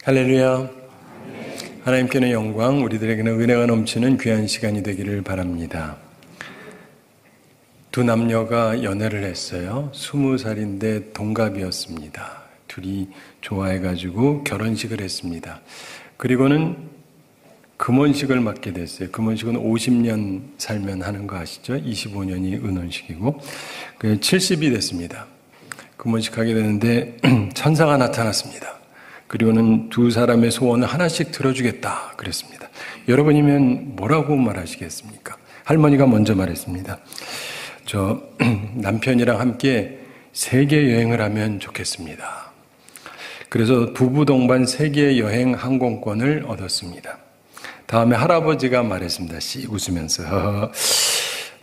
할렐루야. 하나님께는 영광, 우리들에게는 은혜가 넘치는 귀한 시간이 되기를 바랍니다. 두 남녀가 연애를 했어요. 20살인데 동갑이었습니다. 둘이 좋아해가지고 결혼식을 했습니다. 그리고는 금혼식을 맡게 됐어요. 금혼식은 50년 살면 하는 거 아시죠? 25년이 은혼식이고 70이 됐습니다. 금혼식 하게 되는데 천사가 나타났습니다. 그리고는 두 사람의 소원을 하나씩 들어주겠다 그랬습니다. 여러분이면 뭐라고 말하시겠습니까? 할머니가 먼저 말했습니다. 저 남편이랑 함께 세계 여행을 하면 좋겠습니다. 그래서 부부 동반 세계 여행 항공권을 얻었습니다. 다음에 할아버지가 말했습니다. 씩 웃으면서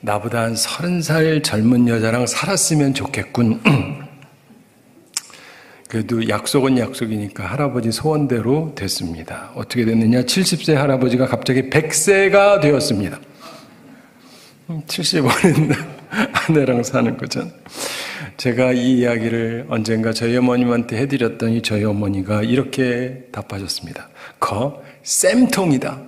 나보다 한 30살 젊은 여자랑 살았으면 좋겠군. 그래도 약속은 약속이니까 할아버지 소원대로 됐습니다. 어떻게 됐느냐? 70세 할아버지가 갑자기 100세가 되었습니다. 75년 아내랑 사는 거잖아요. 제가 이 이야기를 언젠가 저희 어머님한테 해드렸더니 저희 어머니가 이렇게 답하셨습니다. 거 쌤통이다.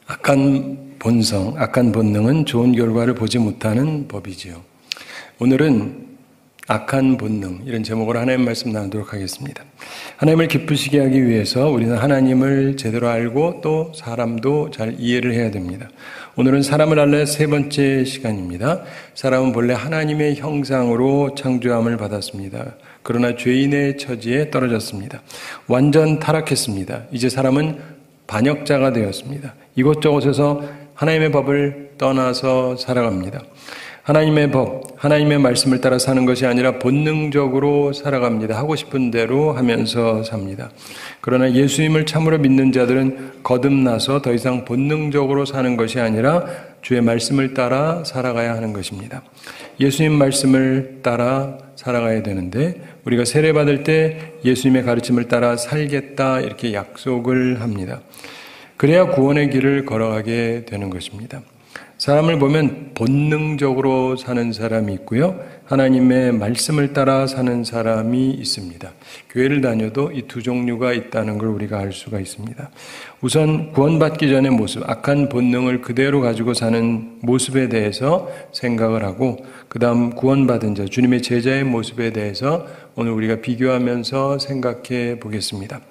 악한 본능은 좋은 결과를 보지 못하는 법이지요. 오늘은 악한 본능, 이런 제목으로 하나님 말씀 나누도록 하겠습니다. 하나님을 기쁘시게 하기 위해서 우리는 하나님을 제대로 알고 또 사람도 잘 이해를 해야 됩니다. 오늘은 사람을 알래 세 번째 시간입니다. 사람은 본래 하나님의 형상으로 창조함을 받았습니다. 그러나 죄인의 처지에 떨어졌습니다. 완전 타락했습니다. 이제 사람은 반역자가 되었습니다. 이곳저곳에서 하나님의 법을 떠나서 살아갑니다. 하나님의 법, 하나님의 말씀을 따라 사는 것이 아니라 본능적으로 살아갑니다. 하고 싶은 대로 하면서 삽니다. 그러나 예수님을 참으로 믿는 자들은 거듭나서 더 이상 본능적으로 사는 것이 아니라 주의 말씀을 따라 살아가야 하는 것입니다. 예수님 말씀을 따라 살아가야 되는데 우리가 세례받을 때 예수님의 가르침을 따라 살겠다 이렇게 약속을 합니다. 그래야 구원의 길을 걸어가게 되는 것입니다. 사람을 보면 본능적으로 사는 사람이 있고요. 하나님의 말씀을 따라 사는 사람이 있습니다. 교회를 다녀도 이 두 종류가 있다는 걸 우리가 알 수가 있습니다. 우선 구원받기 전의 모습, 악한 본능을 그대로 가지고 사는 모습에 대해서 생각을 하고 그 다음 구원받은 자, 주님의 제자의 모습에 대해서 오늘 우리가 비교하면서 생각해 보겠습니다.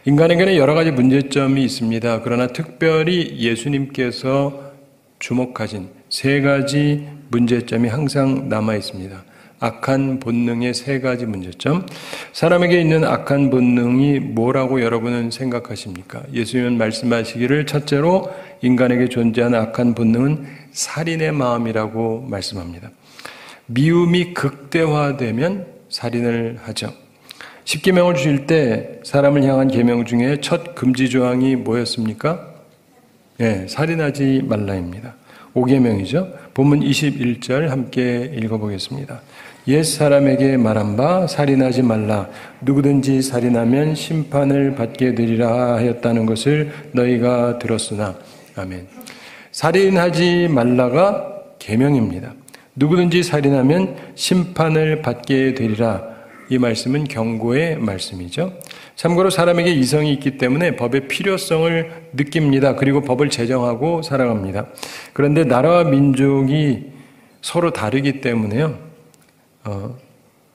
인간에게는 여러 가지 문제점이 있습니다. 그러나 특별히 예수님께서 주목하신 세 가지 문제점이 항상 남아 있습니다. 악한 본능의 세 가지 문제점. 사람에게 있는 악한 본능이 뭐라고 여러분은 생각하십니까? 예수님은 말씀하시기를 첫째로 인간에게 존재하는 악한 본능은 살인의 마음이라고 말씀합니다. 미움이 극대화되면 살인을 하죠. 십계명을 주실 때 사람을 향한 계명 중에 첫 금지 조항이 뭐였습니까? 네, 살인하지 말라입니다. 5계명이죠. 본문 21절 함께 읽어보겠습니다. 옛 사람에게 말한 바 살인하지 말라. 누구든지 살인하면 심판을 받게 되리라 하였다는 것을 너희가 들었으나. 아멘. 살인하지 말라가 계명입니다. 누구든지 살인하면 심판을 받게 되리라. 이 말씀은 경고의 말씀이죠. 참고로 사람에게 이성이 있기 때문에 법의 필요성을 느낍니다. 그리고 법을 제정하고 살아갑니다. 그런데 나라와 민족이 서로 다르기 때문에요.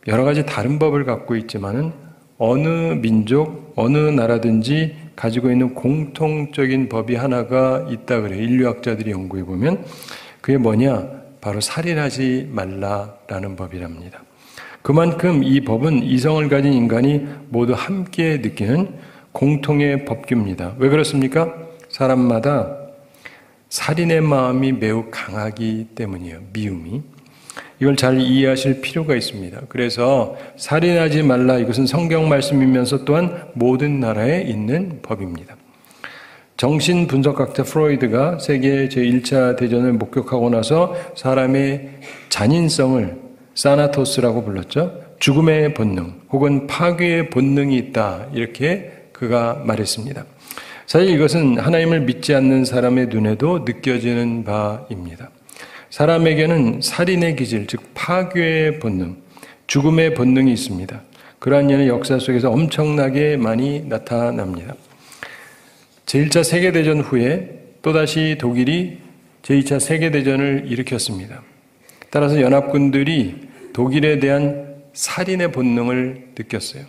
여러 가지 다른 법을 갖고 있지만은 어느 민족, 어느 나라든지 가지고 있는 공통적인 법이 하나가 있다 그래요. 인류학자들이 연구해 보면 그게 뭐냐? 바로 살인하지 말라라는 법이랍니다. 그만큼 이 법은 이성을 가진 인간이 모두 함께 느끼는 공통의 법규입니다. 왜 그렇습니까? 사람마다 살인의 마음이 매우 강하기 때문이에요. 미움이. 이걸 잘 이해하실 필요가 있습니다. 그래서 살인하지 말라 이것은 성경 말씀이면서 또한 모든 나라에 있는 법입니다. 정신분석학자 프로이드가 세계 제1차 대전을 목격하고 나서 사람의 잔인성을 사나토스라고 불렀죠. 죽음의 본능 혹은 파괴의 본능이 있다 이렇게 그가 말했습니다. 사실 이것은 하나님을 믿지 않는 사람의 눈에도 느껴지는 바입니다. 사람에게는 살인의 기질, 즉 파괴의 본능, 죽음의 본능이 있습니다. 그러한 예는 역사 속에서 엄청나게 많이 나타납니다. 제1차 세계대전 후에 또다시 독일이 제2차 세계대전을 일으켰습니다. 따라서 연합군들이 독일에 대한 살인의 본능을 느꼈어요.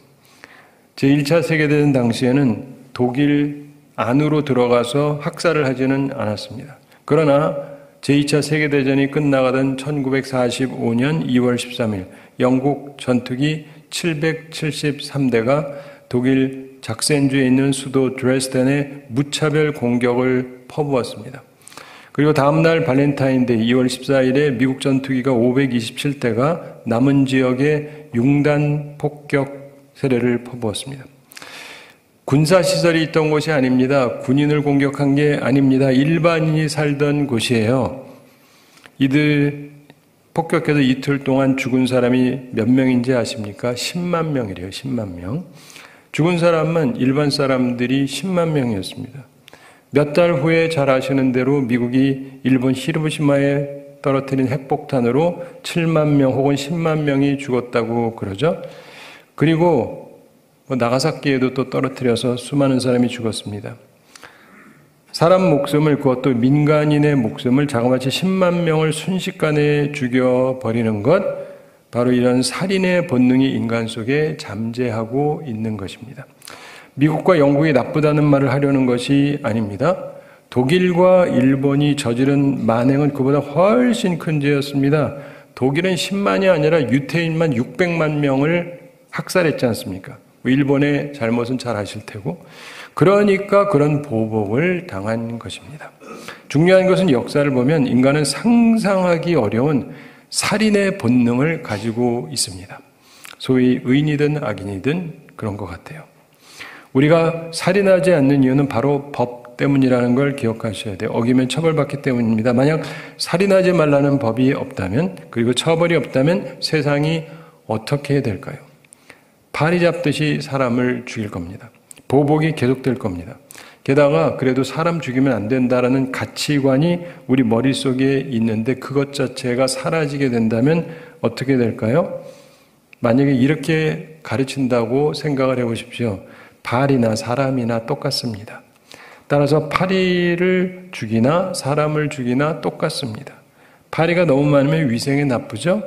제1차 세계대전 당시에는 독일 안으로 들어가서 학살을 하지는 않았습니다. 그러나 제2차 세계대전이 끝나가던 1945년 2월 13일 영국 전투기 773대가 독일 작센주에 있는 수도 드레스덴에 무차별 공격을 퍼부었습니다. 그리고 다음날 발렌타인데이 2월 14일에 미국 전투기가 527대가 남은 지역에 융단 폭격 세례를 퍼부었습니다. 군사시설이 있던 곳이 아닙니다. 군인을 공격한 게 아닙니다. 일반인이 살던 곳이에요. 이들 폭격해서 이틀 동안 죽은 사람이 몇 명인지 아십니까? 10만 명이래요. 10만 명. 죽은 사람은 일반 사람들이 10만 명이었습니다. 몇 달 후에 잘 아시는 대로 미국이 일본 히로시마에 떨어뜨린 핵폭탄으로 7만 명 혹은 10만 명이 죽었다고 그러죠. 그리고 나가사키에도 또 떨어뜨려서 수많은 사람이 죽었습니다. 사람 목숨을, 그것도 민간인의 목숨을 자그마치 10만 명을 순식간에 죽여버리는 것, 바로 이런 살인의 본능이 인간 속에 잠재하고 있는 것입니다. 미국과 영국이 나쁘다는 말을 하려는 것이 아닙니다. 독일과 일본이 저지른 만행은 그보다 훨씬 큰 죄였습니다. 독일은 10만이 아니라 유태인만 600만 명을 학살했지 않습니까? 일본의 잘못은 잘 아실 테고, 그러니까 그런 보복을 당한 것입니다. 중요한 것은 역사를 보면 인간은 상상하기 어려운 살인의 본능을 가지고 있습니다. 소위 의인이든 악인이든 그런 것 같아요. 우리가 살인하지 않는 이유는 바로 법 때문이라는 걸 기억하셔야 돼요. 어기면 처벌받기 때문입니다. 만약 살인하지 말라는 법이 없다면, 그리고 처벌이 없다면 세상이 어떻게 될까요? 파리 잡듯이 사람을 죽일 겁니다. 보복이 계속될 겁니다. 게다가 그래도 사람 죽이면 안 된다라는 가치관이 우리 머릿속에 있는데 그것 자체가 사라지게 된다면 어떻게 될까요? 만약에 이렇게 가르친다고 생각을 해보십시오. 파리나 사람이나 똑같습니다. 따라서 파리를 죽이나 사람을 죽이나 똑같습니다. 파리가 너무 많으면 위생에 나쁘죠?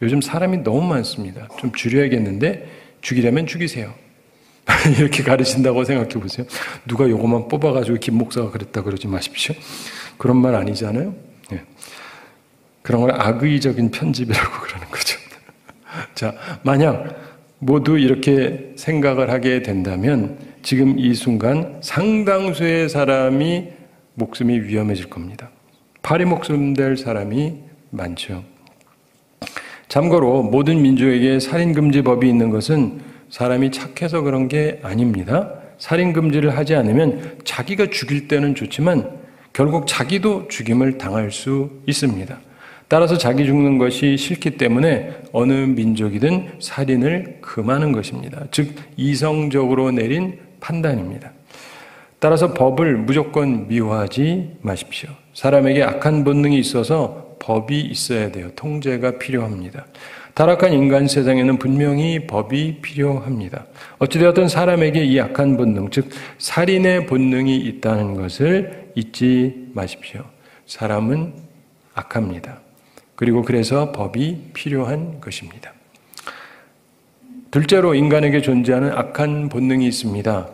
요즘 사람이 너무 많습니다. 좀 줄여야겠는데 죽이려면 죽이세요. 이렇게 가르친다고 생각해 보세요. 누가 요것만 뽑아가지고 김 목사가 그랬다 그러지 마십시오. 그런 말 아니잖아요. 네. 그런 걸 악의적인 편집이라고 그러는 거죠. 자, 만약 모두 이렇게 생각을 하게 된다면 지금 이 순간 상당수의 사람이 목숨이 위험해질 겁니다. 파리 목숨 될 사람이 많죠. 참고로 모든 민족에게 살인금지법이 있는 것은 사람이 착해서 그런 게 아닙니다. 살인금지를 하지 않으면 자기가 죽일 때는 좋지만 결국 자기도 죽임을 당할 수 있습니다. 따라서 자기 죽는 것이 싫기 때문에 어느 민족이든 살인을 금하는 것입니다. 즉 이성적으로 내린 판단입니다. 따라서 법을 무조건 미워하지 마십시오. 사람에게 악한 본능이 있어서 법이 있어야 돼요. 통제가 필요합니다. 타락한 인간 세상에는 분명히 법이 필요합니다. 어찌되었든 사람에게 이 악한 본능, 즉 살인의 본능이 있다는 것을 잊지 마십시오. 사람은 악합니다. 그리고 그래서 법이 필요한 것입니다. 둘째로 인간에게 존재하는 악한 본능이 있습니다.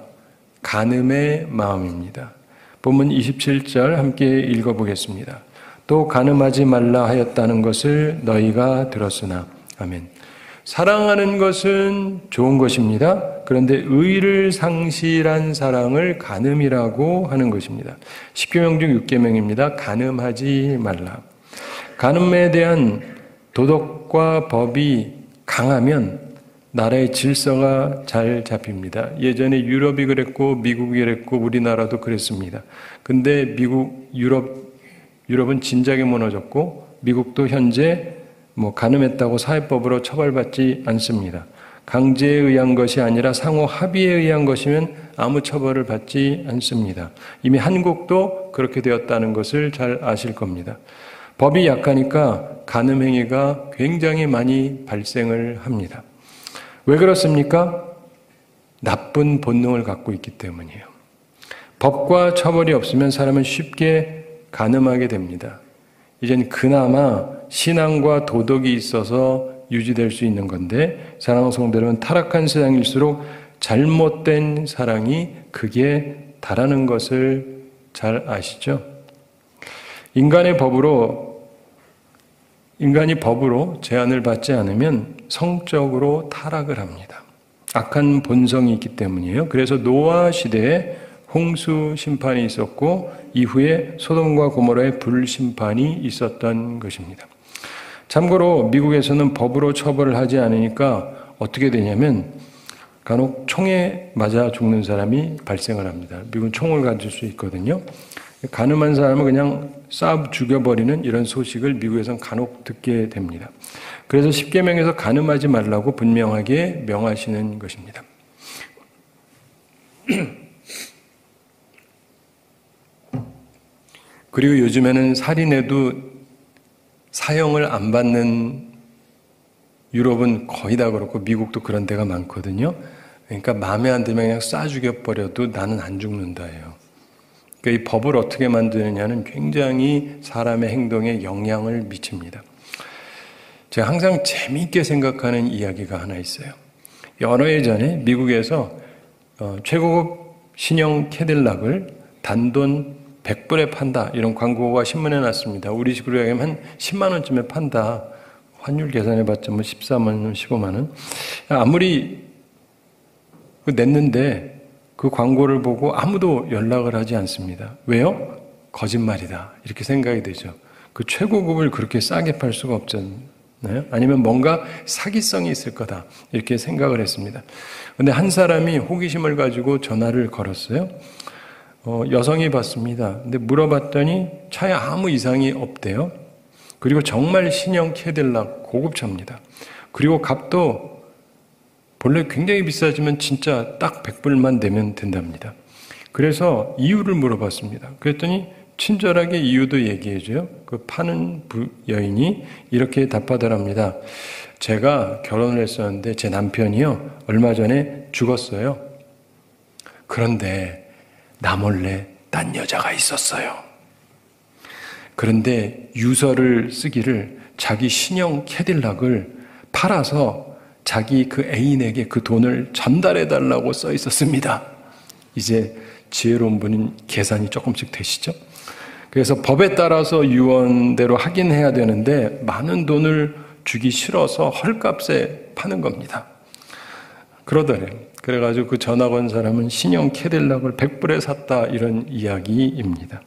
간음의 마음입니다. 본문 27절 함께 읽어보겠습니다. 또 간음하지 말라 하였다는 것을 너희가 들었으나. 아멘. 사랑하는 것은 좋은 것입니다. 그런데 의를 상실한 사랑을 간음이라고 하는 것입니다. 10계명 중 6계명입니다. 간음하지 말라. 간음에 대한 도덕과 법이 강하면 나라의 질서가 잘 잡힙니다. 예전에 유럽이 그랬고 미국이 그랬고 우리나라도 그랬습니다. 근데 유럽은 진작에 무너졌고 미국도 현재 간음했다고 사회법으로 처벌받지 않습니다. 강제에 의한 것이 아니라 상호 합의에 의한 것이면 아무 처벌을 받지 않습니다. 이미 한국도 그렇게 되었다는 것을 잘 아실 겁니다. 법이 약하니까 간음 행위가 굉장히 많이 발생을 합니다. 왜 그렇습니까? 나쁜 본능을 갖고 있기 때문이에요. 법과 처벌이 없으면 사람은 쉽게 간음하게 됩니다. 이젠 그나마 신앙과 도덕이 있어서 유지될 수 있는 건데, 사랑하는 성도 여러분, 타락한 세상일수록 잘못된 사랑이 극에 달하는 것을 잘 아시죠? 인간이 법으로 제한을 받지 않으면 성적으로 타락을 합니다. 악한 본성이 있기 때문이에요. 그래서 노아 시대에 홍수 심판이 있었고 이후에 소돔과 고모라의 불 심판이 있었던 것입니다. 참고로 미국에서는 법으로 처벌을 하지 않으니까 어떻게 되냐면 간혹 총에 맞아 죽는 사람이 발생을 합니다. 미국은 총을 가질 수 있거든요. 간음한 사람을 그냥 쏴 죽여버리는 이런 소식을 미국에서는 간혹 듣게 됩니다. 그래서 10계명에서 간음하지 말라고 분명하게 명하시는 것입니다. 그리고 요즘에는 살인해도 사형을 안 받는, 유럽은 거의 다 그렇고 미국도 그런 데가 많거든요. 그러니까 마음에 안 들면 그냥 쏴 죽여버려도 나는 안 죽는다예요. 그러니까 이 법을 어떻게 만드느냐는 굉장히 사람의 행동에 영향을 미칩니다. 제가 항상 재미있게 생각하는 이야기가 하나 있어요. 여러 해 전에 미국에서 최고급 신형 캐딜락을 단돈 100불에 판다, 이런 광고가 신문에 났습니다. 우리 식으로 얘기하면 한 10만 원쯤에 판다. 환율 계산해봤자 뭐 14만 원, 15만 원. 아무리 냈는데 그 광고를 보고 아무도 연락을 하지 않습니다. 왜요? 거짓말이다, 이렇게 생각이 되죠. 그 최고급을 그렇게 싸게 팔 수가 없잖아요. 아니면 뭔가 사기성이 있을 거다, 이렇게 생각을 했습니다. 근데 한 사람이 호기심을 가지고 전화를 걸었어요. 여성이 받습니다. 근데 물어봤더니 차에 아무 이상이 없대요. 그리고 정말 신형 캐딜락 고급차입니다. 그리고 값도 본래 굉장히 비싸지만 진짜 딱 100불만 내면 된답니다. 그래서 이유를 물어봤습니다. 그랬더니 친절하게 이유도 얘기해줘요. 그 파는 여인이 이렇게 답하더랍니다. 제가 결혼을 했었는데 제 남편이요, 얼마 전에 죽었어요. 그런데 나 몰래 딴 여자가 있었어요. 그런데 유서를 쓰기를 자기 신형 캐딜락을 팔아서 자기 그 애인에게 그 돈을 전달해달라고 써 있었습니다. 이제 지혜로운 분은 계산이 조금씩 되시죠? 그래서 법에 따라서 유언대로 하긴 해야 되는데 많은 돈을 주기 싫어서 헐값에 파는 겁니다. 그러더래요. 그래가지고 그 전화 건 사람은 신형 캐딜락을 100불에 샀다, 이런 이야기입니다.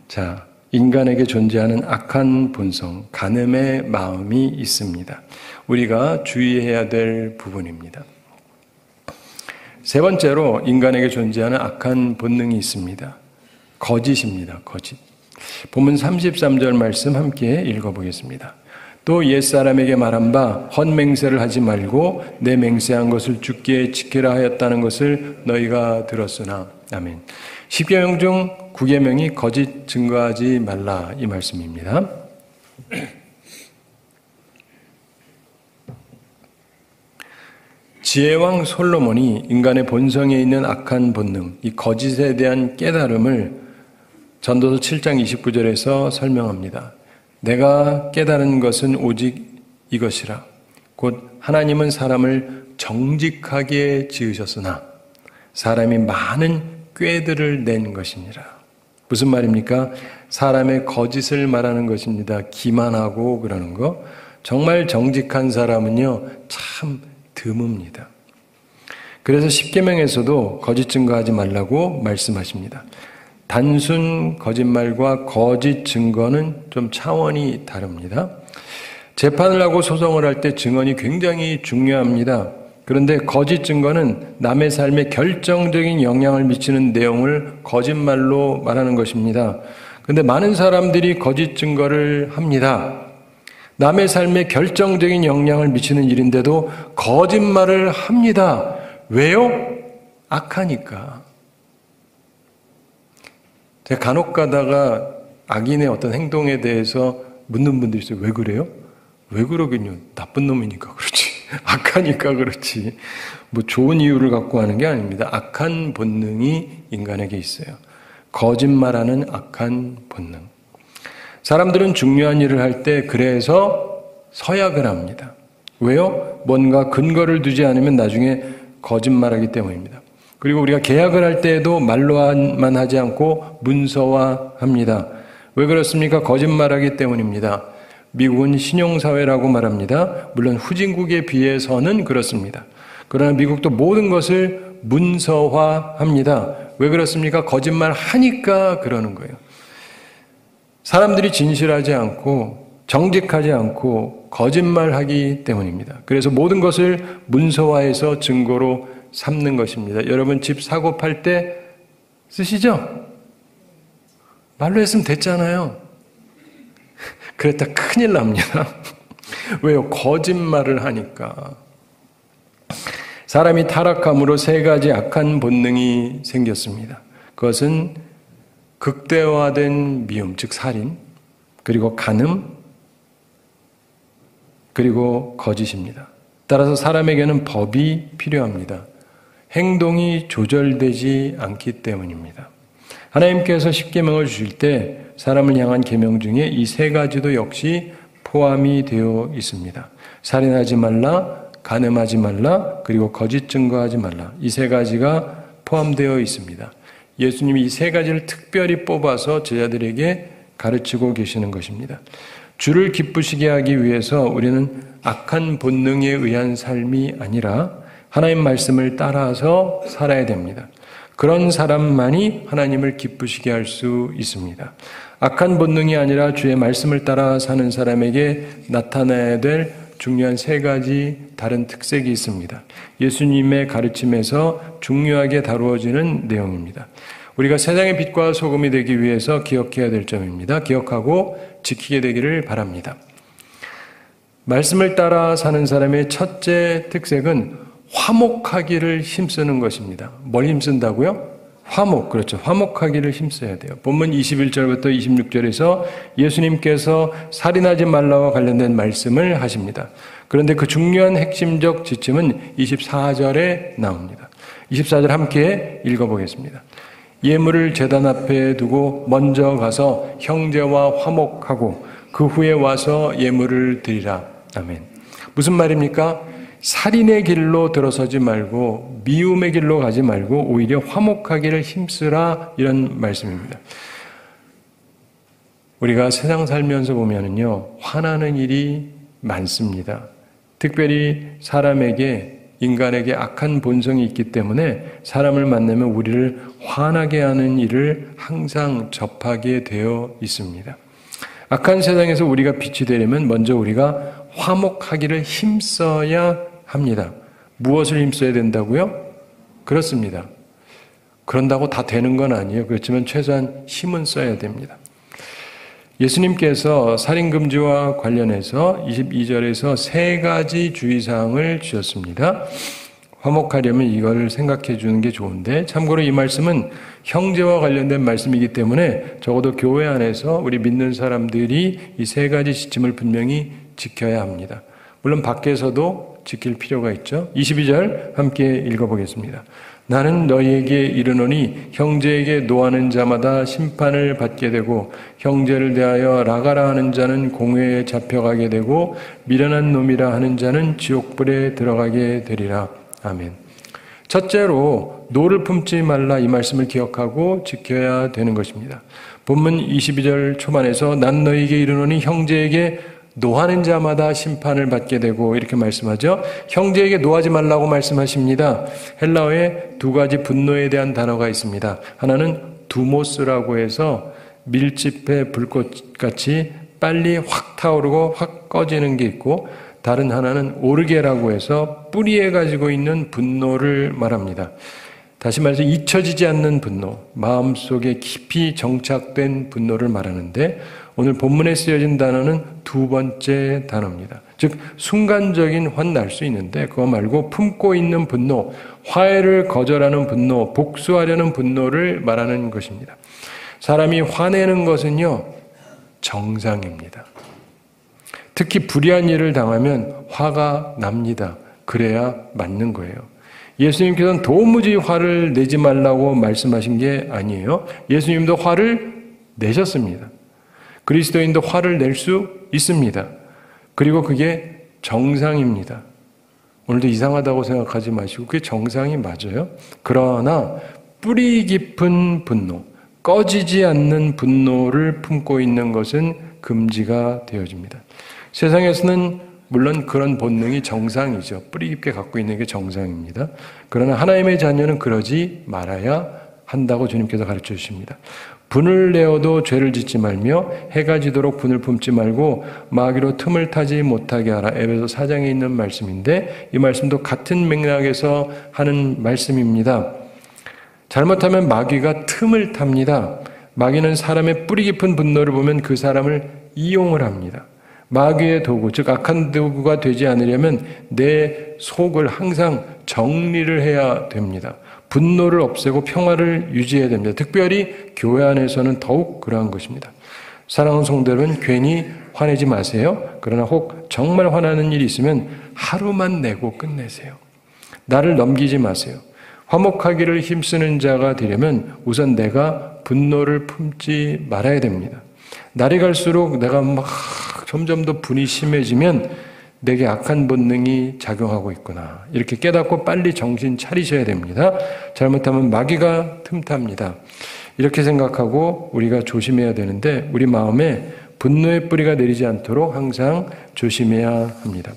자, 인간에게 존재하는 악한 본성, 간음의 마음이 있습니다. 우리가 주의해야 될 부분입니다. 세 번째로 인간에게 존재하는 악한 본능이 있습니다. 거짓입니다. 거짓. 본문 33절 말씀 함께 읽어보겠습니다. 또 옛사람에게 말한 바 헛맹세를 하지 말고 내 맹세한 것을 주께 지키라 하였다는 것을 너희가 들었으나. 아멘. 10계명 중 9계명이 거짓 증거하지 말라, 이 말씀입니다. 지혜왕 솔로몬이 인간의 본성에 있는 악한 본능, 이 거짓에 대한 깨달음을 전도서 7장 29절에서 설명합니다. 내가 깨달은 것은 오직 이것이라. 곧 하나님은 사람을 정직하게 지으셨으나 사람이 많은 꾀들을 낸 것이니라. 무슨 말입니까? 사람의 거짓을 말하는 것입니다. 기만하고 그러는 거. 정말 정직한 사람은요, 참 드뭅니다. 그래서 10계명에서도 거짓 증거하지 말라고 말씀하십니다. 단순 거짓말과 거짓 증거는 좀 차원이 다릅니다. 재판을 하고 소송을 할 때 증언이 굉장히 중요합니다. 그런데 거짓 증거는 남의 삶에 결정적인 영향을 미치는 내용을 거짓말로 말하는 것입니다. 그런데 많은 사람들이 거짓 증거를 합니다. 남의 삶에 결정적인 영향을 미치는 일인데도 거짓말을 합니다. 왜요? 악하니까. 제가 간혹 가다가 악인의 어떤 행동에 대해서 묻는 분들이 있어요. 왜 그래요? 왜 그러긴요. 나쁜 놈이니까 그렇지. 악하니까 그렇지. 뭐 좋은 이유를 갖고 하는 게 아닙니다. 악한 본능이 인간에게 있어요. 거짓말하는 악한 본능. 사람들은 중요한 일을 할 때 그래서 서약을 합니다. 왜요? 뭔가 근거를 두지 않으면 나중에 거짓말하기 때문입니다. 그리고 우리가 계약을 할 때에도 말로만 하지 않고 문서화합니다. 왜 그렇습니까? 거짓말하기 때문입니다. 미국은 신용사회라고 말합니다. 물론 후진국에 비해서는 그렇습니다. 그러나 미국도 모든 것을 문서화합니다. 왜 그렇습니까? 거짓말하니까 그러는 거예요. 사람들이 진실하지 않고 정직하지 않고 거짓말하기 때문입니다. 그래서 모든 것을 문서화해서 증거로 삼는 것입니다. 여러분 집 사고 팔 때 쓰시죠? 말로 했으면 됐잖아요. 그랬다 큰일 납니다. 왜요? 거짓말을 하니까. 사람이 타락함으로 세 가지 악한 본능이 생겼습니다. 그것은 극대화된 미움, 즉 살인, 그리고 간음, 그리고 거짓입니다. 따라서 사람에게는 법이 필요합니다. 행동이 조절되지 않기 때문입니다. 하나님께서 십계명을 주실 때 사람을 향한 계명 중에 이 세 가지도 역시 포함이 되어 있습니다. 살인하지 말라, 간음하지 말라, 그리고 거짓 증거하지 말라. 이 세 가지가 포함되어 있습니다. 예수님이 이 세 가지를 특별히 뽑아서 제자들에게 가르치고 계시는 것입니다. 주를 기쁘시게 하기 위해서 우리는 악한 본능에 의한 삶이 아니라 하나님 말씀을 따라서 살아야 됩니다. 그런 사람만이 하나님을 기쁘시게 할 수 있습니다. 악한 본능이 아니라 주의 말씀을 따라 사는 사람에게 나타나야 될 중요한 세 가지 다른 특색이 있습니다. 예수님의 가르침에서 중요하게 다루어지는 내용입니다. 우리가 세상의 빛과 소금이 되기 위해서 기억해야 될 점입니다. 기억하고 지키게 되기를 바랍니다. 말씀을 따라 사는 사람의 첫째 특색은 화목하기를 힘쓰는 것입니다. 뭘 힘쓴다고요? 화목, 그렇죠. 화목하기를 힘써야 돼요. 본문 21절부터 26절에서 예수님께서 살인하지 말라와 관련된 말씀을 하십니다. 그런데 그 중요한 핵심적 지침은 24절에 나옵니다. 24절 함께 읽어보겠습니다. 예물을 제단 앞에 두고 먼저 가서 형제와 화목하고 그 후에 와서 예물을 드리라. 아멘. 무슨 말입니까? 살인의 길로 들어서지 말고 미움의 길로 가지 말고 오히려 화목하기를 힘쓰라, 이런 말씀입니다. 우리가 세상 살면서 보면은요, 화나는 일이 많습니다. 특별히 사람에게, 인간에게 악한 본성이 있기 때문에 사람을 만나면 우리를 화나게 하는 일을 항상 접하게 되어 있습니다. 악한 세상에서 우리가 빛이 되려면 먼저 우리가 화목하기를 힘써야 합니다. 무엇을 힘써야 된다고요? 그렇습니다. 그런다고 다 되는 건 아니에요. 그렇지만 최소한 힘은 써야 됩니다. 예수님께서 살인금지와 관련해서 22절에서 세 가지 주의사항을 주셨습니다. 화목하려면 이걸 생각해 주는 게 좋은데, 참고로 이 말씀은 형제와 관련된 말씀이기 때문에 적어도 교회 안에서 우리 믿는 사람들이 이 세 가지 지침을 분명히 지켜야 합니다. 물론 밖에서도 지킬 필요가 있죠. 22절 함께 읽어보겠습니다. 나는 너희에게 이르노니 형제에게 노하는 자마다 심판을 받게 되고 형제를 대하여 라가라 하는 자는 공회에 잡혀가게 되고 미련한 놈이라 하는 자는 지옥불에 들어가게 되리라. 아멘. 첫째로 노를 품지 말라, 이 말씀을 기억하고 지켜야 되는 것입니다. 본문 22절 초반에서 난 너희에게 이르노니 형제에게 노하는 자마다 심판을 받게 되고, 이렇게 말씀하죠. 형제에게 노하지 말라고 말씀하십니다. 헬라어에 두 가지 분노에 대한 단어가 있습니다. 하나는 두모스라고 해서 밀집의 불꽃같이 빨리 확 타오르고 확 꺼지는 게 있고, 다른 하나는 오르게라고 해서 뿌리에 가지고 있는 분노를 말합니다. 다시 말해서 잊혀지지 않는 분노, 마음속에 깊이 정착된 분노를 말하는데, 오늘 본문에 쓰여진 단어는 두 번째 단어입니다. 즉 순간적인 화는 날 수 있는데 그거 말고 품고 있는 분노, 화해를 거절하는 분노, 복수하려는 분노를 말하는 것입니다. 사람이 화내는 것은요, 정상입니다. 특히 불의한 일을 당하면 화가 납니다. 그래야 맞는 거예요. 예수님께서는 도무지 화를 내지 말라고 말씀하신 게 아니에요. 예수님도 화를 내셨습니다. 그리스도인도 화를 낼 수 있습니다. 그리고 그게 정상입니다. 오늘도 이상하다고 생각하지 마시고 그게 정상이 맞아요. 그러나 뿌리 깊은 분노, 꺼지지 않는 분노를 품고 있는 것은 금지가 되어집니다. 세상에서는 물론 그런 본능이 정상이죠. 뿌리 깊게 갖고 있는 게 정상입니다. 그러나 하나님의 자녀는 그러지 말아야 한다고 주님께서 가르쳐 주십니다. 분을 내어도 죄를 짓지 말며 해가 지도록 분을 품지 말고 마귀로 틈을 타지 못하게 하라. 에베소 4장에 있는 말씀인데 이 말씀도 같은 맥락에서 하는 말씀입니다. 잘못하면 마귀가 틈을 탑니다. 마귀는 사람의 뿌리 깊은 분노를 보면 그 사람을 이용을 합니다. 마귀의 도구, 즉 악한 도구가 되지 않으려면 내 속을 항상 정리를 해야 됩니다. 분노를 없애고 평화를 유지해야 됩니다. 특별히 교회 안에서는 더욱 그러한 것입니다. 사랑하는 성도 여러분, 괜히 화내지 마세요. 그러나 혹 정말 화나는 일이 있으면 하루만 내고 끝내세요. 나를 넘기지 마세요. 화목하기를 힘쓰는 자가 되려면 우선 내가 분노를 품지 말아야 됩니다. 날이 갈수록 내가 막 점점 더 분이 심해지면 내게 악한 본능이 작용하고 있구나. 이렇게 깨닫고 빨리 정신 차리셔야 됩니다. 잘못하면 마귀가 틈탑니다. 이렇게 생각하고 우리가 조심해야 되는데 우리 마음에 분노의 뿌리가 내리지 않도록 항상 조심해야 합니다.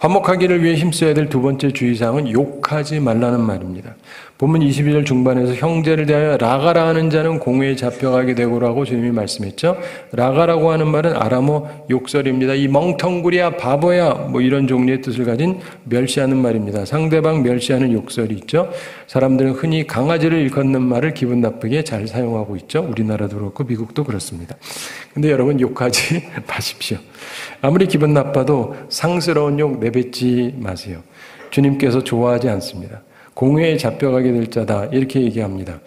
화목하기를 위해 힘써야 될 두 번째 주의사항은 욕하지 말라는 말입니다. 본문 22절 중반에서 형제를 대하여 라가라 하는 자는 공회에 잡혀가게 되고라고 주님이 말씀했죠. 라가라고 하는 말은 아람어 욕설입니다. 이 멍텅구리야 바보야 뭐 이런 종류의 뜻을 가진 멸시하는 말입니다. 상대방 멸시하는 욕설이 있죠. 사람들은 흔히 강아지를 일컫는 말을 기분 나쁘게 잘 사용하고 있죠. 우리나라도 그렇고 미국도 그렇습니다. 근데 여러분 욕하지 마십시오. 아무리 기분 나빠도 상스러운 욕 내뱉지 마세요. 주님께서 좋아하지 않습니다. 공회에 잡혀가게 될 자다 이렇게 얘기합니다.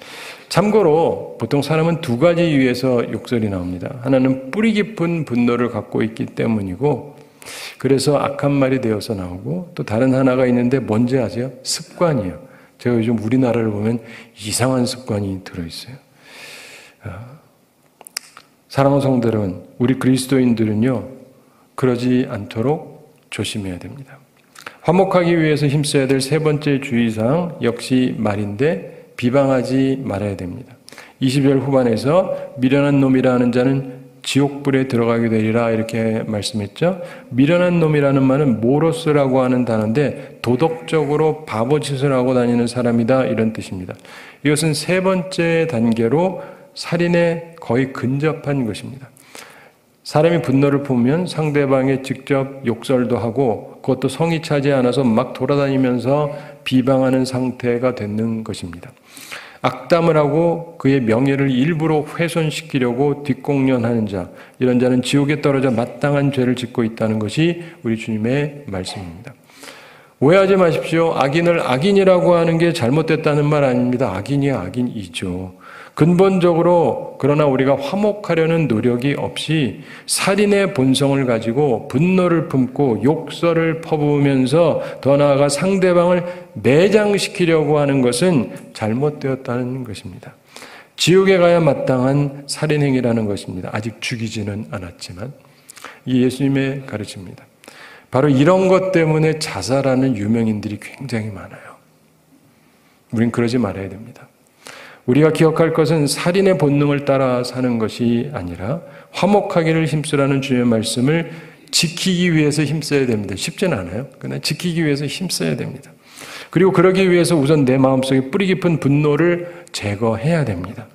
참고로 보통 사람은 두 가지 이유에서 욕설이 나옵니다. 하나는 뿌리 깊은 분노를 갖고 있기 때문이고 그래서 악한 말이 되어서 나오고 또 다른 하나가 있는데 뭔지 아세요? 습관이에요. 제가 요즘 우리나라를 보면 이상한 습관이 들어있어요. 사랑하는 성도 여러분, 우리 그리스도인들은요 그러지 않도록 조심해야 됩니다. 화목하기 위해서 힘써야 될 세 번째 주의사항 역시 말인데 비방하지 말아야 됩니다. 20절 후반에서 미련한 놈이라 하는 자는 지옥불에 들어가게 되리라 이렇게 말씀했죠. 미련한 놈이라는 말은 모로스라고 하는 단어인데 도덕적으로 바보짓을 하고 다니는 사람이다 이런 뜻입니다. 이것은 세 번째 단계로 살인에 거의 근접한 것입니다. 사람이 분노를 품으면 상대방에 직접 욕설도 하고 그것도 성이 차지 않아서 막 돌아다니면서 비방하는 상태가 되는 것입니다. 악담을 하고 그의 명예를 일부러 훼손시키려고 뒷공련하는 자, 이런 자는 지옥에 떨어져 마땅한 죄를 짓고 있다는 것이 우리 주님의 말씀입니다. 오해하지 마십시오. 악인을 악인이라고 하는 게 잘못됐다는 말 아닙니다. 악인이야 악인이죠. 근본적으로 그러나 우리가 화목하려는 노력이 없이 살인의 본성을 가지고 분노를 품고 욕설을 퍼부으면서 더 나아가 상대방을 매장시키려고 하는 것은 잘못되었다는 것입니다. 지옥에 가야 마땅한 살인행위라는 것입니다. 아직 죽이지는 않았지만 이 예수님의 가르침입니다. 바로 이런 것 때문에 자살하는 유명인들이 굉장히 많아요. 우린 그러지 말아야 됩니다. 우리가 기억할 것은 살인의 본능을 따라 사는 것이 아니라 화목하기를 힘쓰라는 주님의 말씀을 지키기 위해서 힘써야 됩니다. 쉽지는 않아요. 그러나 지키기 위해서 힘써야 됩니다. 그리고 그러기 위해서 우선 내 마음속에 뿌리 깊은 분노를 제거해야 됩니다.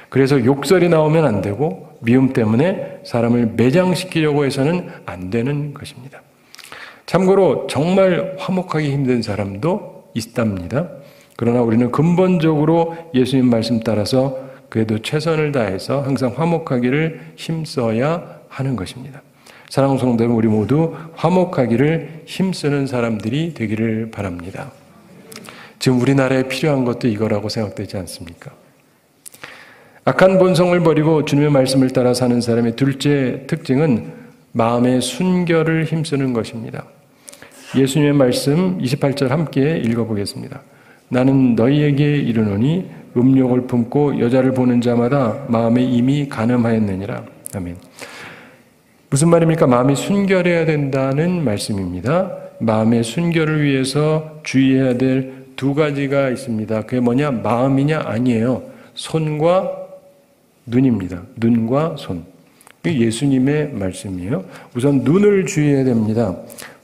그래서 욕설이 나오면 안 되고 미움 때문에 사람을 매장시키려고 해서는 안 되는 것입니다. 참고로 정말 화목하기 힘든 사람도 있답니다. 그러나 우리는 근본적으로 예수님 말씀 따라서 그래도 최선을 다해서 항상 화목하기를 힘써야 하는 것입니다. 사랑하는 성도 여러분, 우리 모두 화목하기를 힘쓰는 사람들이 되기를 바랍니다. 지금 우리나라에 필요한 것도 이거라고 생각되지 않습니까? 악한 본성을 버리고 주님의 말씀을 따라 사는 사람의 둘째 특징은 마음의 순결을 힘쓰는 것입니다. 예수님의 말씀 28절 함께 읽어보겠습니다. 나는 너희에게 이르노니 음욕을 품고 여자를 보는 자마다 마음에 이미 간음하였느니라. 아멘. 무슨 말입니까? 마음이 순결해야 된다는 말씀입니다. 마음의 순결을 위해서 주의해야 될 두 가지가 있습니다. 그게 뭐냐? 마음이냐? 아니에요. 손과 눈입니다. 눈과 손. 예수님의 말씀이에요. 우선 눈을 주의해야 됩니다.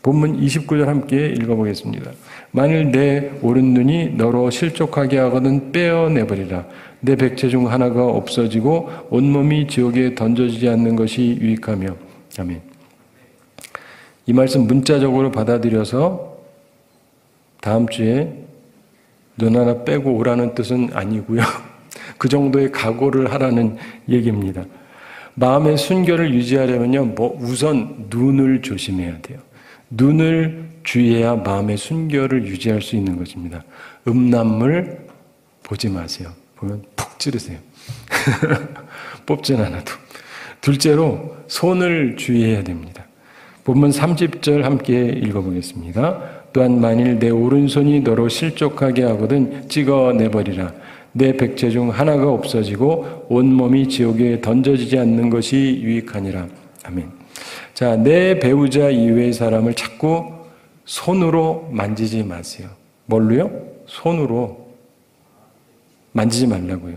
본문 29절 함께 읽어보겠습니다. 만일 내 오른눈이 너로 실족하게 하거든 빼어내버리라. 내 백체 중 하나가 없어지고 온몸이 지옥에 던져지지 않는 것이 유익하며. 아멘. 이 말씀 문자적으로 받아들여서 다음 주에 눈 하나 빼고 오라는 뜻은 아니고요. 그 정도의 각오를 하라는 얘기입니다. 마음의 순결을 유지하려면요, 우선 눈을 조심해야 돼요. 눈을 주의해야 마음의 순결을 유지할 수 있는 것입니다. 음란물 보지 마세요. 보면 푹 찌르세요. 뽑진 않아도. 둘째로 손을 주의해야 됩니다. 본문 30절 함께 읽어보겠습니다. 또한 만일 내 오른손이 너로 실족하게 하거든 찍어내버리라. 내 백체 중 하나가 없어지고 온몸이 지옥에 던져지지 않는 것이 유익하니라. 아멘. 자, 내 배우자 이외의 사람을 자꾸 손으로 만지지 마세요. 뭘로요? 손으로 만지지 말라고요.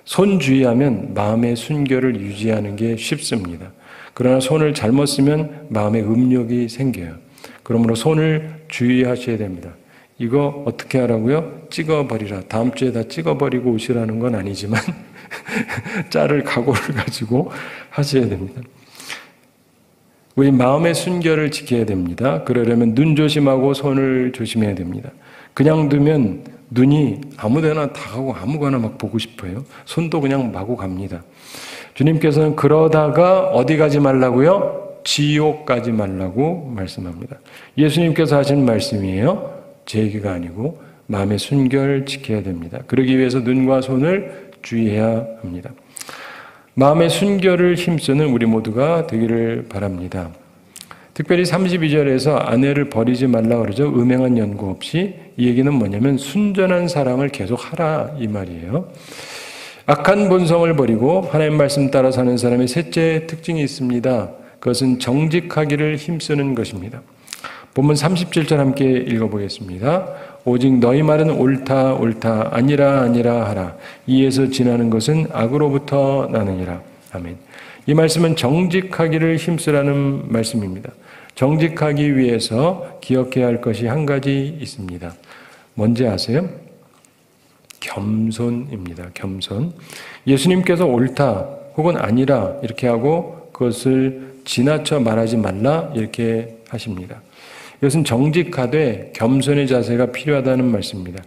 손 주의하면 마음의 순결을 유지하는 게 쉽습니다. 그러나 손을 잘못 쓰면 마음의 음욕이 생겨요. 그러므로 손을 주의하셔야 됩니다. 이거 어떻게 하라고요? 찍어버리라. 다음 주에 다 찍어버리고 오시라는 건 아니지만 자를 각오를 가지고 하셔야 됩니다. 우리 마음의 순결을 지켜야 됩니다. 그러려면 눈 조심하고 손을 조심해야 됩니다. 그냥 두면 눈이 아무데나 다 가고 아무거나 막 보고 싶어요. 손도 그냥 마구 갑니다. 주님께서는 그러다가 어디 가지 말라고요? 지옥 가지 말라고 말씀합니다. 예수님께서 하신 말씀이에요. 제 얘기가 아니고 마음의 순결 지켜야 됩니다. 그러기 위해서 눈과 손을 주의해야 합니다. 마음의 순결을 힘쓰는 우리 모두가 되기를 바랍니다. 특별히 32절에서 아내를 버리지 말라 그러죠. 음행한 연고 없이. 이 얘기는 뭐냐면 순전한 사랑을 계속 하라 이 말이에요. 악한 본성을 버리고 하나님 말씀 따라 사는 사람의 셋째 특징이 있습니다. 그것은 정직하기를 힘쓰는 것입니다. 본문 37절 함께 읽어보겠습니다. 오직 너희 말은 옳다 옳다 아니라 아니라 하라. 이에서 지나는 것은 악으로부터 나느니라. 아멘. 이 말씀은 정직하기를 힘쓰라는 말씀입니다. 정직하기 위해서 기억해야 할 것이 한 가지 있습니다. 뭔지 아세요? 겸손입니다. 겸손. 예수님께서 옳다 혹은 아니라 이렇게 하고 그것을 지나쳐 말하지 말라 이렇게 하십니다. 이것은 정직하되 겸손의 자세가 필요하다는 말씀입니다.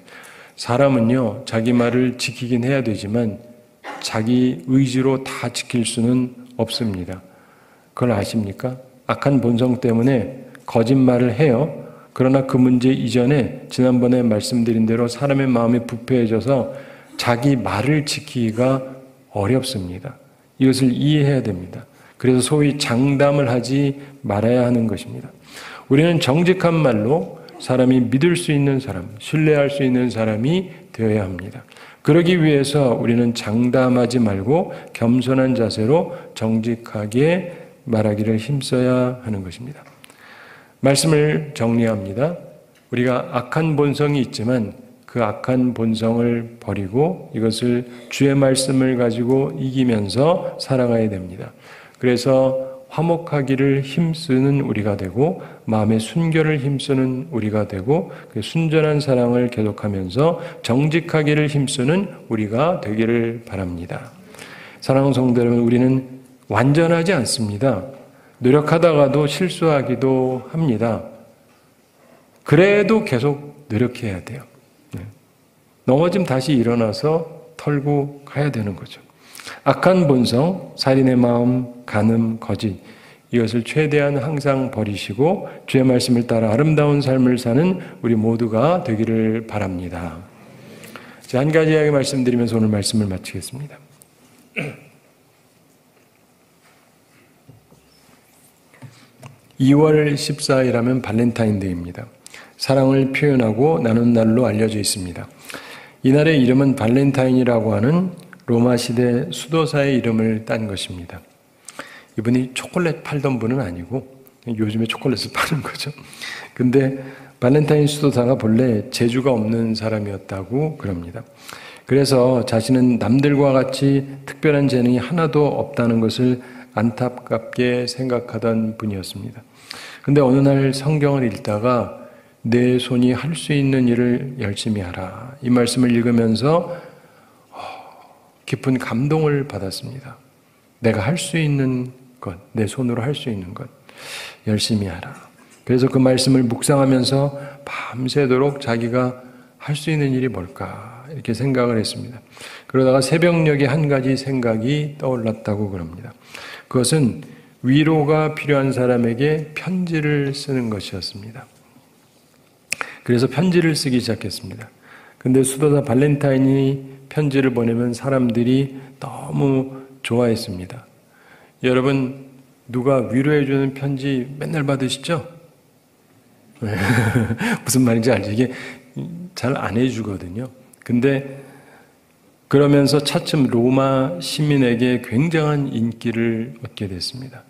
사람은요, 자기 말을 지키긴 해야 되지만 자기 의지로 다 지킬 수는 없습니다. 그걸 아십니까? 악한 본성 때문에 거짓말을 해요. 그러나 그 문제 이전에 지난번에 말씀드린 대로 사람의 마음이 부패해져서 자기 말을 지키기가 어렵습니다. 이것을 이해해야 됩니다. 그래서 소위 장담을 하지 말아야 하는 것입니다. 우리는 정직한 말로 사람이 믿을 수 있는 사람, 신뢰할 수 있는 사람이 되어야 합니다. 그러기 위해서 우리는 장담하지 말고 겸손한 자세로 정직하게 말하기를 힘써야 하는 것입니다. 말씀을 정리합니다. 우리가 악한 본성이 있지만 그 악한 본성을 버리고 이것을 주의 말씀을 가지고 이기면서 살아가야 됩니다. 그래서 화목하기를 힘쓰는 우리가 되고 마음의 순결을 힘쓰는 우리가 되고 순전한 사랑을 계속하면서 정직하기를 힘쓰는 우리가 되기를 바랍니다. 사랑하는 성도 여러분, 우리는 완전하지 않습니다. 노력하다가도 실수하기도 합니다. 그래도 계속 노력해야 돼요. 넘어지면 다시 일어나서 털고 가야 되는 거죠. 악한 본성, 살인의 마음, 간음, 거짓 이것을 최대한 항상 버리시고 주의 말씀을 따라 아름다운 삶을 사는 우리 모두가 되기를 바랍니다. 한 가지 이야기 말씀드리면서 오늘 말씀을 마치겠습니다. (2월 14일) 하면 발렌타인데이입니다. 사랑을 표현하고 나눈 날로 알려져 있습니다. 이날의 이름은 발렌타인이라고 하는 로마 시대 수도사의 이름을 딴 것입니다. 이분이 초콜릿 팔던 분은 아니고 요즘에 초콜릿을 파는 거죠. 근데 발렌타인 수도사가 본래 재주가 없는 사람이었다고 그럽니다. 그래서 자신은 남들과 같이 특별한 재능이 하나도 없다는 것을 안타깝게 생각하던 분이었습니다. 근데 어느 날 성경을 읽다가 내 손이 할 수 있는 일을 열심히 하라, 이 말씀을 읽으면서 깊은 감동을 받았습니다. 내가 할 수 있는 것, 내 손으로 할 수 있는 것, 열심히 하라. 그래서 그 말씀을 묵상하면서 밤새도록 자기가 할 수 있는 일이 뭘까 이렇게 생각을 했습니다. 그러다가 새벽녘에 한 가지 생각이 떠올랐다고 그럽니다. 그것은 위로가 필요한 사람에게 편지를 쓰는 것이었습니다. 그래서 편지를 쓰기 시작했습니다. 근데 수도사 발렌타인이 편지를 보내면 사람들이 너무 좋아했습니다. 여러분, 누가 위로해주는 편지 맨날 받으시죠? 무슨 말인지 알죠? 이게 잘 안 해주거든요. 근데 그러면서 차츰 로마 시민에게 굉장한 인기를 얻게 됐습니다.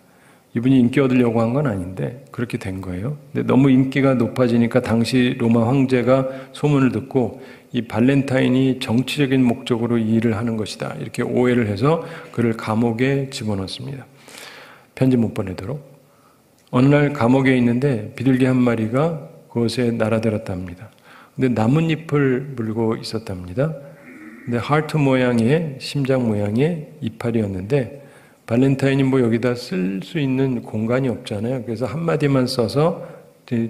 이분이 인기 얻으려고 한 건 아닌데 그렇게 된 거예요. 근데 너무 인기가 높아지니까 당시 로마 황제가 소문을 듣고 이 발렌타인이 정치적인 목적으로 이 일을 하는 것이다, 이렇게 오해를 해서 그를 감옥에 집어넣습니다. 편지 못 보내도록. 어느 날 감옥에 있는데 비둘기 한 마리가 그곳에 날아들었답니다. 근데 나뭇잎을 물고 있었답니다. 근데 하트 모양의, 심장 모양의 이파리였는데 발렌타인이 뭐 여기다 쓸 수 있는 공간이 없잖아요. 그래서 한마디만 써서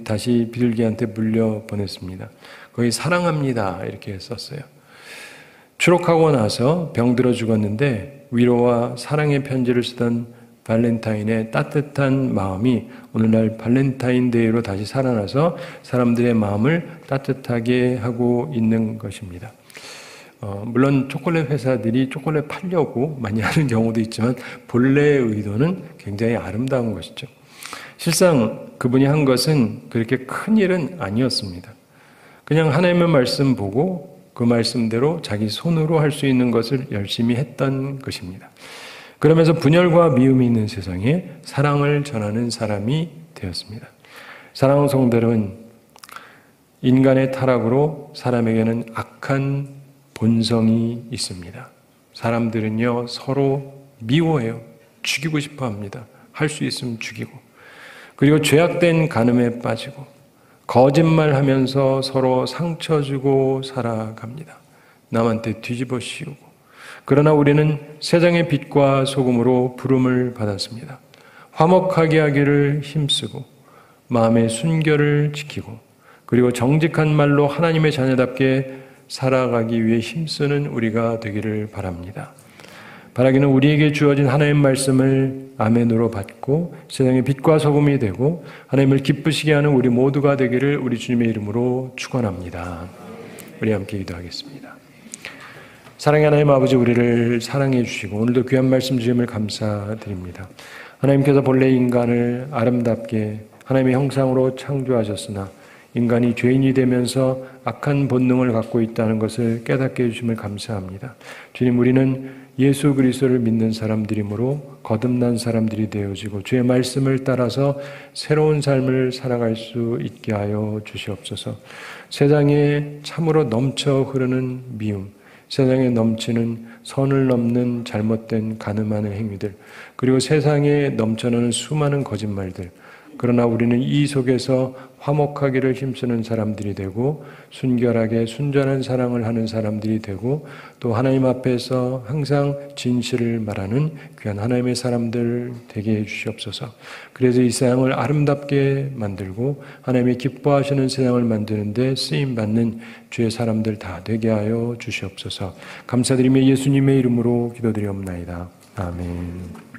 다시 비둘기한테 물려 보냈습니다. 거기 사랑합니다 이렇게 썼어요. 추록하고 나서 병들어 죽었는데 위로와 사랑의 편지를 쓰던 발렌타인의 따뜻한 마음이 오늘날 발렌타인데이로 다시 살아나서 사람들의 마음을 따뜻하게 하고 있는 것입니다. 물론 초콜릿 회사들이 초콜릿 팔려고 많이 하는 경우도 있지만 본래의 의도는 굉장히 아름다운 것이죠. 실상 그분이 한 것은 그렇게 큰 일은 아니었습니다. 그냥 하나님의 말씀 보고 그 말씀대로 자기 손으로 할 수 있는 것을 열심히 했던 것입니다. 그러면서 분열과 미움이 있는 세상에 사랑을 전하는 사람이 되었습니다. 사랑하는 성도들은 인간의 타락으로 사람에게는 악한 본성이 있습니다. 사람들은요, 서로 미워해요. 죽이고 싶어 합니다. 할 수 있으면 죽이고. 그리고 죄악된 간음에 빠지고 거짓말하면서 서로 상처 주고 살아갑니다. 남한테 뒤집어 씌우고. 그러나 우리는 세상의 빛과 소금으로 부름을 받았습니다. 화목하게 하기를 힘쓰고 마음의 순결을 지키고 그리고 정직한 말로 하나님의 자녀답게 살아가기 위해 힘쓰는 우리가 되기를 바랍니다. 바라기는 우리에게 주어진 하나님의 말씀을 아멘으로 받고 세상의 빛과 소금이 되고 하나님을 기쁘시게 하는 우리 모두가 되기를 우리 주님의 이름으로 축원합니다. 우리 함께 기도하겠습니다. 사랑의 하나님 아버지, 우리를 사랑해 주시고 오늘도 귀한 말씀 주심을 감사드립니다. 하나님께서 본래 인간을 아름답게 하나님의 형상으로 창조하셨으나 인간이 죄인이 되면서 악한 본능을 갖고 있다는 것을 깨닫게 해주심을 감사합니다. 주님, 우리는 예수 그리스도를 믿는 사람들이므로 거듭난 사람들이 되어지고 주의 말씀을 따라서 새로운 삶을 살아갈 수 있게 하여 주시옵소서. 세상에 참으로 넘쳐 흐르는 미움, 세상에 넘치는 선을 넘는 잘못된 가늠하는 행위들, 그리고 세상에 넘쳐나는 수많은 거짓말들, 그러나 우리는 이 속에서 화목하기를 힘쓰는 사람들이 되고 순결하게 순전한 사랑을 하는 사람들이 되고 또 하나님 앞에서 항상 진실을 말하는 귀한 하나님의 사람들 되게 해주시옵소서. 그래서 이 세상을 아름답게 만들고 하나님이 기뻐하시는 세상을 만드는데 쓰임받는 주의 사람들 다 되게 하여 주시옵소서. 감사드리며 예수님의 이름으로 기도드리옵나이다. 아멘.